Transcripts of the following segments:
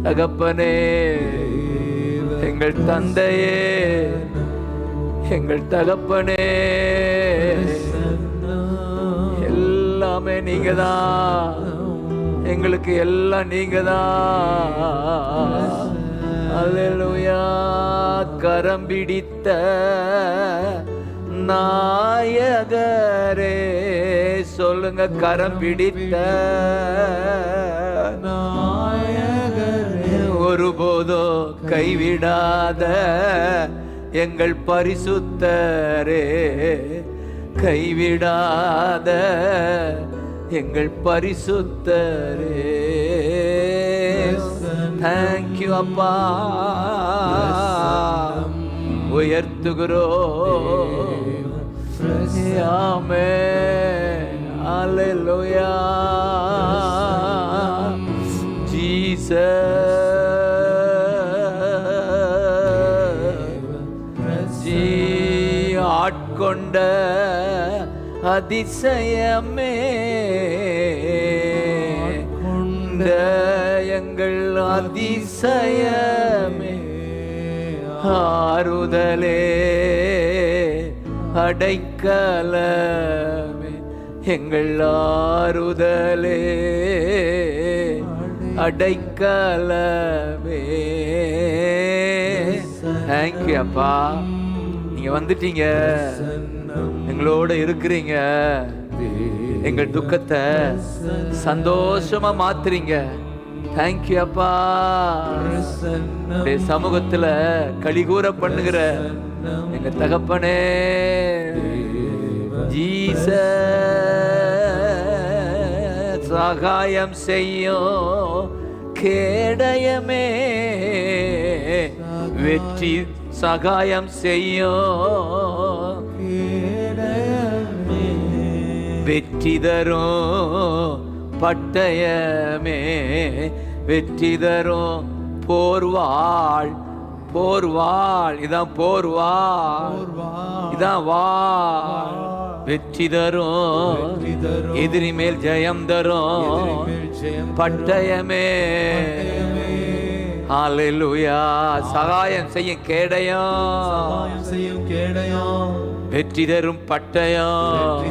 தகப்பனே, எங்கள் தந்தையே, எங்கள் தகப்பனே, எல்லாமே நீங்கதான். எங்களுக்கு எல்லாம் நீங்கதான். அல்லேலூயா. கரம் பிடித்த நாயகரே, சொல்லுங்க. கரம் பிடித்த நாயகரே, ஒருபோதோ கைவிடாத எங்கள் பரிசுத்தரே, கைவிடாத எங்கள் பரிசுத்தரே. தேங்க்யூ அப்பா, உயர்த்துகிறோம். ஆமென். அல்லேலூயா. ஜீசஸ், ஆட்கொண்ட அதிசயமே, எங்கள் அதிசயமே, ஆறுதலே, அடைக்கலமே, எங்கள் ஆறுதலே, அடைக்கலமே. தேங்க்யூ அப்பா, நீங்க வந்துட்டீங்க, எங்களோட இருக்கிறீங்க, எங்கள் துக்கத்தை சந்தோஷமா மாத்துறீங்க. தேங்க்யூ அப்பா. சமூகத்துல கலிகூர பண்ணுகிற எங்க தகப்பனே, ஜீசஸ், சகாயம் செய்யும் கேடயமே, வெற்றி சகாயம் செய்யும், வெற்றி தரும் பட்டயமே, வெற்றி தரும் போர்வாள், போர்வாள், இதான் போர்வாள், இதான் வாள், வெற்றி தரும், எதிரி மேல் ஜெயம் தரும் பட்டயமே. ஹல்லேலூயா. சகாயம் செய்யும் கேடயம், வெற்றி தரும் பட்டயம்,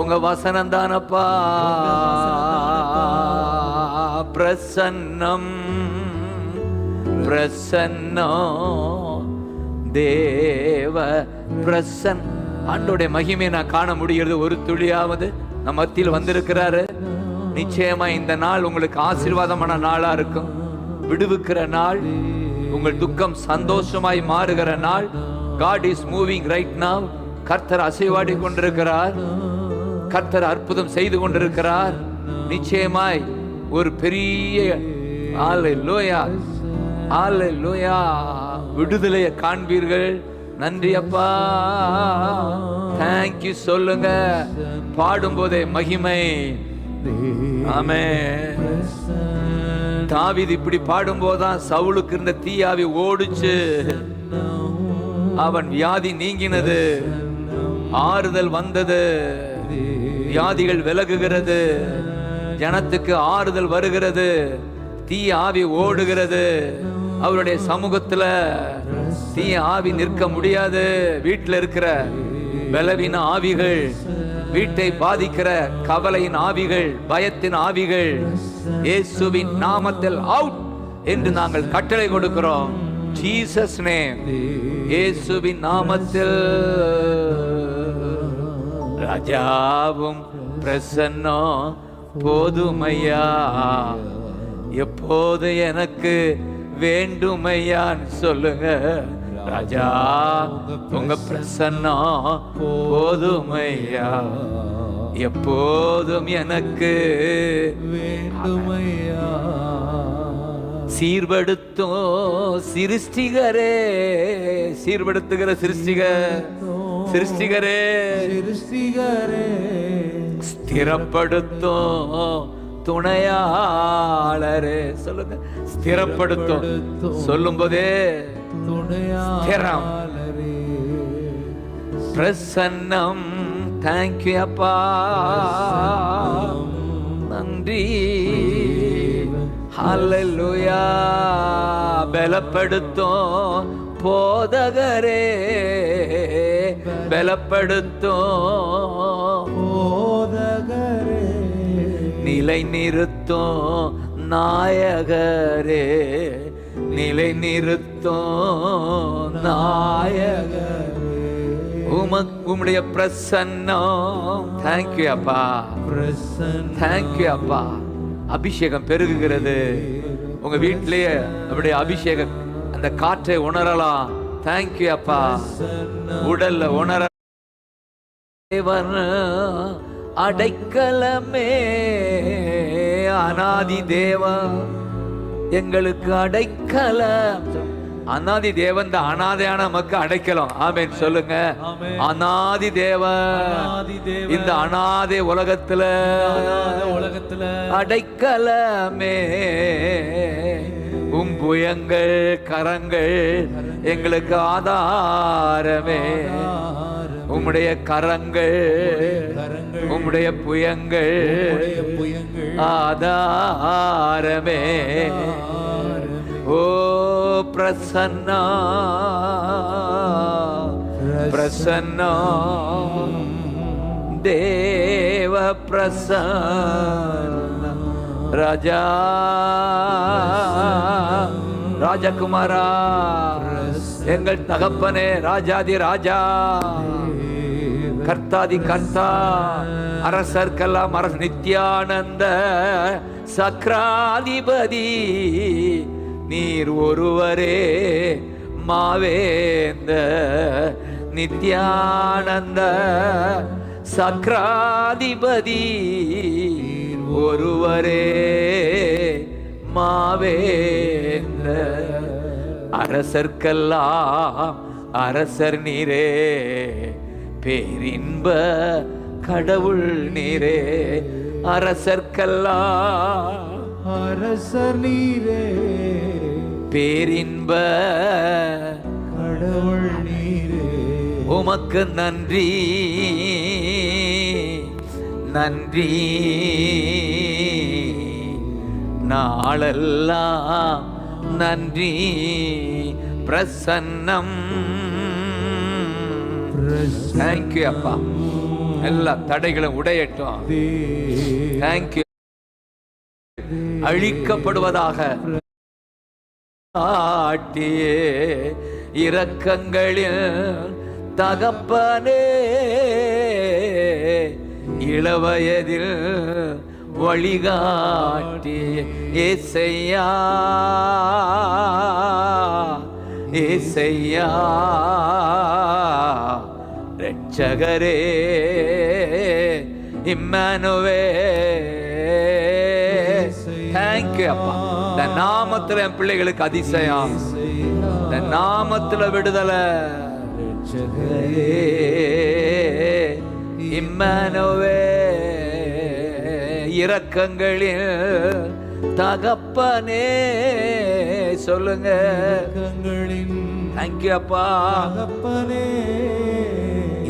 உங்க வசனம் தானப்பா. பிரசன்னம், பிரசன்னம், தேவ பிரசன். ஆண்டோடைய மகிமையை நான் காண முடிகிறது. ஒரு துளியாவது நம்ம மத்தியில் வந்திருக்கிறாரு. நிச்சயமா இந்த நாள் உங்களுக்கு ஆசீர்வாதமான நாளா இருக்கும். விடுவிக்கிற நாள், உங்கள் துக்கம் சந்தோஷமாய் மாறுகிற நாள். God is moving right now. கர்த்தர் அசைவாடி கொண்டிருக்கிறார். கர்த்தர் அற்புதம் செய்து கொண்டிருக்கிறார். நிச்சயமாய் ஒரு பெரிய ஹல்லேலூயா, ஹல்லேலூயா, விடுதலையை காண்பீர்கள். நன்றி அப்பா. தேங்க்யூ சொல்லுங்க. பாடும்போதே மகிமை. ஆமென். தாவீது இப்படி பாடும்போதுதான் சவுலுக்கு இருந்த தீயாவி ஓடுச்சு. அவன் வியாதி நீங்கினது, ஆறுதல் வந்தது, வியாதிகள் விலகுகிறது, ஜனத்துக்கு ஆறுதல் வருகிறது, தீய ஆவி ஓடுகிறது. அவருடைய சமூகத்துல தீய ஆவி நிற்க முடியாது. வீட்டில் இருக்கிற பலவீன ஆவிகள், வீட்டை பாதிக்கிற கவலையின் ஆவிகள், பயத்தின் ஆவிகள், இயேசுவின் நாமத்தில் அவுட் என்று நாங்கள் கட்டளை கொடுக்கிறோம். ஜீசஸ் நேம், இயேசுவின் நாமத்தில். ராஜாவும் பிரசன்னம் போதுமையா, எப்போது எனக்கு வேண்டுமையான்னு சொல்லுங்க. ராஜா உங்க பிரசன்னம் போதுமையா, எப்போதும் எனக்கு வேண்டுமையா. சீர்படுத்தும் சிருஷ்டிகரே, சீர்படுத்துகிற சிருஷ்டிகர், சிருஷ்டிகரே, சிருஷ்டிகரே, ஸ்திரப்படுத்தும் துணையாளரே. சொல்லுங்க, ஸ்திரப்படுத்தும். சொல்லும் போதே துணையாளரே, பிரசன்னம். தேங்க்யூ அப்பா. நன்றி. ஹல்லேலூயா. பலப்படுத்தும் போதகரே, பலப்படுத்தும் போதகரே, நிலை நிறுத்தும் நாயகரே, நிலை நிறுத்தும் நாயகரே. உம்முடைய பிரசன்னம். தேங்க்யூ அப்பா, தேங்க்யூ அப்பா. அபிஷேகம் பெருகுகிறது உங்க வீட்டிலேயே. அப்படியே அபிஷேகம் அந்த காற்றை உணரலாம். தேங்க்யூ அப்பா. உடல்ல உணர அடைக்கலமே, அநாதி தேவன் எங்களுக்கு அடைக்கலம். அநாதி தேவன் தான் அநாதையான நமக்கு அடைக்கலம். ஆமென் சொல்லுங்க. அநாதி தேவன் இந்த அநாதை உலகத்துல அடைக்கலமே. புயங்கள் கரங்கள் எங்களுக்கு ஆதாரமே. உம்முடைய கரங்கள் உம்முடைய புயங்கள் ஆதாரமே. ஓ பிரசன்னா பிரசன்னா தேவ பிரசன்னா ராஜா ராஜகுமாரா எங்கள் தகப்பனே, ராஜாதி ராஜா, கர்த்தாதி கர்த்தா, அரசர்க்கெல்லாம் அரச, நித்யானந்த சக்ராதிபதி நீர் ஒருவரே மாவேந்த. நித்யானந்த சக்ராதிபதி ஒருவரே மாவேந்த. அரசர்க்கெல்லாம் அரசர் நீரே, பேரின்ப கடவுள் நீரே. அரசர்க்கெல்லாம் அரசர் நீரே, பேரின்ப கடவுள் நீரே. உமக்கு நன்றி நன்றி. நாளெல்லாம் நன்றி. பிரசன்னம். தேங்க்யூ அப்பா. எல்லா தடைகளும் உடையட்டும். தேங்க்யூ. அழிக்கப்படுவதாக ஆட்டியே இரக்கங்களில் தகப்பனே. இளவயதில் வழிகாட்டி ஏசையா ஏசையா ரட்சகரே இம்மானுவே. தேங்க்யூ அப்பா. இந்த நாமத்துல என் பிள்ளைகளுக்கு அதிசயம், இந்த நாமத்துல விடுதலை. இம்மானுவே இரக்கங்களில் தகப்பனே. சொல்லுங்க. தேங்க்யூ அப்பா. தகப்பனே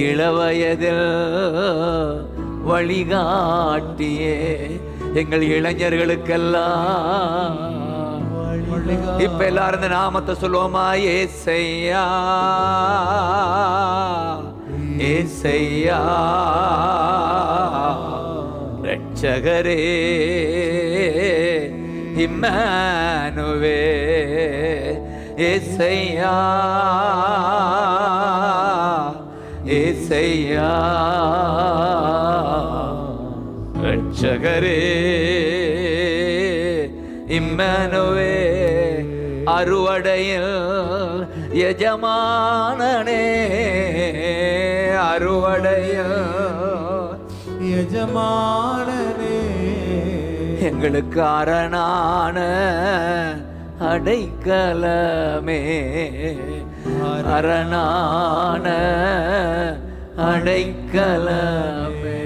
இளவயதில் வழிகாட்டியே எங்கள் இளைஞர்களுக்கெல்லாம். இப்ப எல்லாரும் இந்த நாமத்தை சொல்லுவோமா? ஏசையா ஏசையா ரட்சகரே இம்மானுவே. ஏசையா ஏசையா ரட்சகரே இம்மானுவே. அறுவடையில் எஜமானனே, அறுவடையில் எஜமானனே. எங்களுக்கு அரணான அடைக்கலமே, அரணான அடைக்கலமே.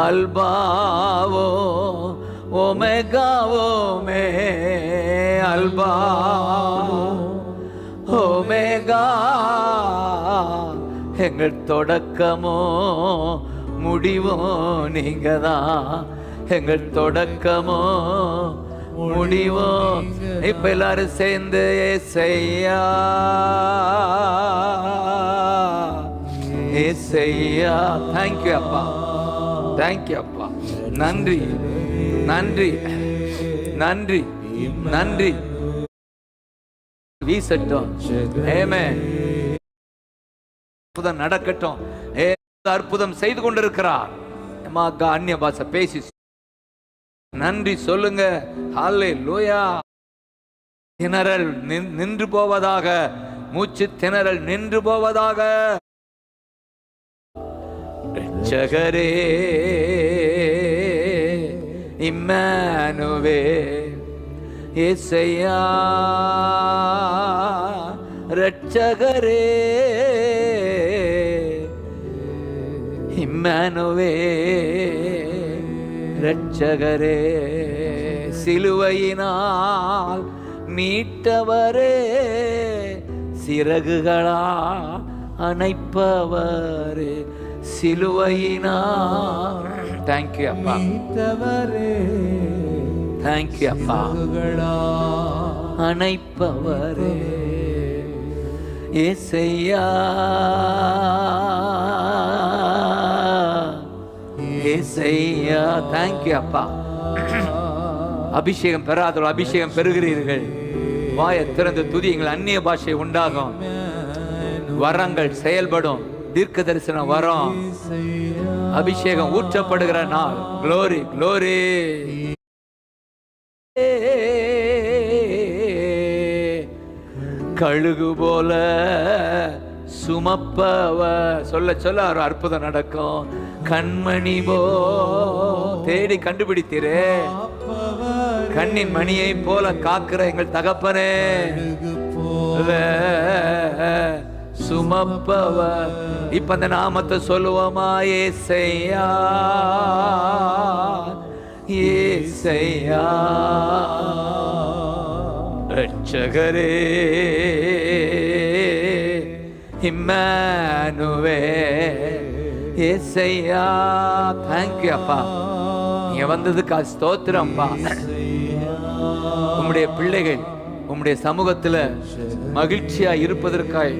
அல்பாவோ ஒமேகாவோமே, அல்பா ஒமேகா. எங்கள் தொடக்கமோ முடிவோ நீங்க தான். எங்கள் தொடக்கமோ முடிவோ. இப்ப எல்லாரும் சேர்ந்து ஏசையா ஏசையா. தேங்க்யூ அப்பா, தேங்க்யூ அப்பா. நன்றி நன்றி நன்றி நன்றி. வீசட்டும். ஆமென். அற்புதம் நடக்கட்டும். அற்புதம் செய்து கொண்டிருக்கிறார். அந்நிய பாஷை பேசி நன்றி சொல்லுங்க. ஹல்லேலூயா. திணறல் நின்று போவதாக, மூச்சு திணறல் நின்று போவதாக. இரட்சகரே இம்மானுவேல் இயேசையா. இரட்சகரே இம்மானுவேல் இரட்சகரே. சிலுவையினால் மீட்டவரே, சிறகுகளா அணைப்பவரே. சிலுவையினால். தேங்க்யூ அப்பா, தேங்க்யூ அப்பா. அணைப்பவரே ஏசையா ஏசையா. தேங்க்யூ அப்பா. அபிஷேகம் பெறாதவர்கள் அபிஷேகம் பெறுகிறீர்கள். வாயை திறந்து துதியுங்கள். அந்நிய பாஷை உண்டாகும். வரங்கள் செயல்படும். தீர்க்க தரிசனம் வரும். அபிஷேகம் ஊற்றப்படுகிற நாள். Glory glory. கழுகு போல சுமப்பவ. சொல்ல சொல்ல ஒரு அற்புதம் நடக்கும். கண்மணி போ தேடி கண்டுபிடித்தீரே. கண்ணின் மணியை போல காக்கிற எங்கள் தகப்பனே. சுமப்பவர். இப்ப அந்த நாமத்தை சொல்லுவோமா? ஏசையா ஏசையா. இரட்சகரே இம்மானுவேல் ஏசையா. தேங்க்யூ அப்பா. நீங்க வந்ததுக்கு ஸ்தோத்திரம்ப்பா. உம்முடைய பிள்ளைகள் உம்முடைய சமூகத்துல மகிழ்ச்சியா இருப்பதற்காய்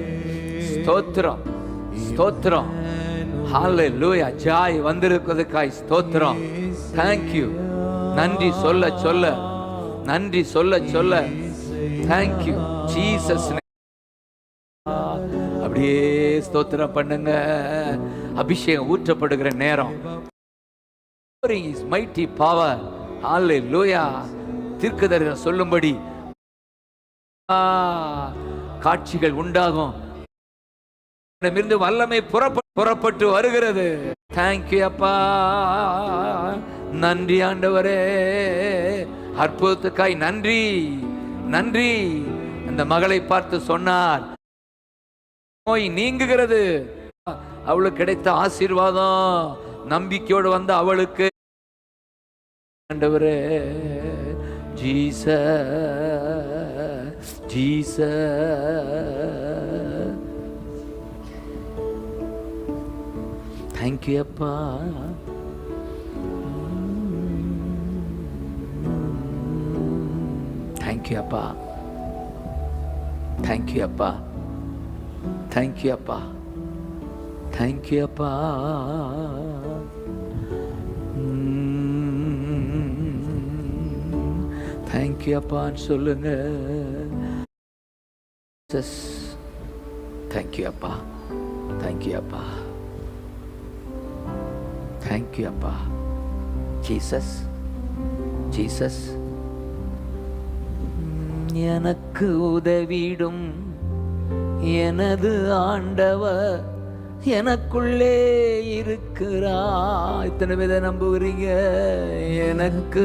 ஸ்தோத்திரம் ஸ்தோத்திரம். ஹல்லேலூயா. ஜாய் வந்திருப்பதற்காய் ஸ்தோத்திரம். தேங்க்யூ. நன்றி சொல்ல சொல்ல, நன்றி சொல்ல சொல்ல. Thank you Jesus. அப்படியே ஸ்தோத்திரம் பண்ணுங்க. அபிஷேகம் ஊற்றப்படுகிற நேரம். mighty power. ஹல்லேலூயா. தீர்க்கதரிசனம் சொல்லும்படி காட்சிகள் உண்டாகும். இருந்து வல்லமை புறப்பட்டு வருகிறது. தேங்க்யூ அப்பா. நன்றி ஆண்டவரே. அற்புதத்துக்காய் நன்றி நன்றி. அந்த மகளை பார்த்து சொன்னார், நோய் நீங்குகிறது. அவளுக்கு கிடைத்த ஆசீர்வாதம். நம்பிக்கையோடு வந்த அவளுக்கு ஆண்டவரே. Jesus Jesus. தேங்க்யூ அப்பா. தேங்க்யூ அப்பா. தேங்க்யூ அப்பா. தேங்க்யூ அப்பா. தேங்க்யூ அப்பா. தேங்க்யூ அப்பான்னு சொல்லுங்க. தேங்க்யூ அப்பா. தேங்க்யூ அப்பா. தேங்க்யூ அப்பா. Jesus Jesus. எனக்கு உதவிடும் எனது ஆண்டவர் எனக்குள்ளே இருக்கிறார். இத்தனை பேரை நம்புகிறீங்க? எனக்கு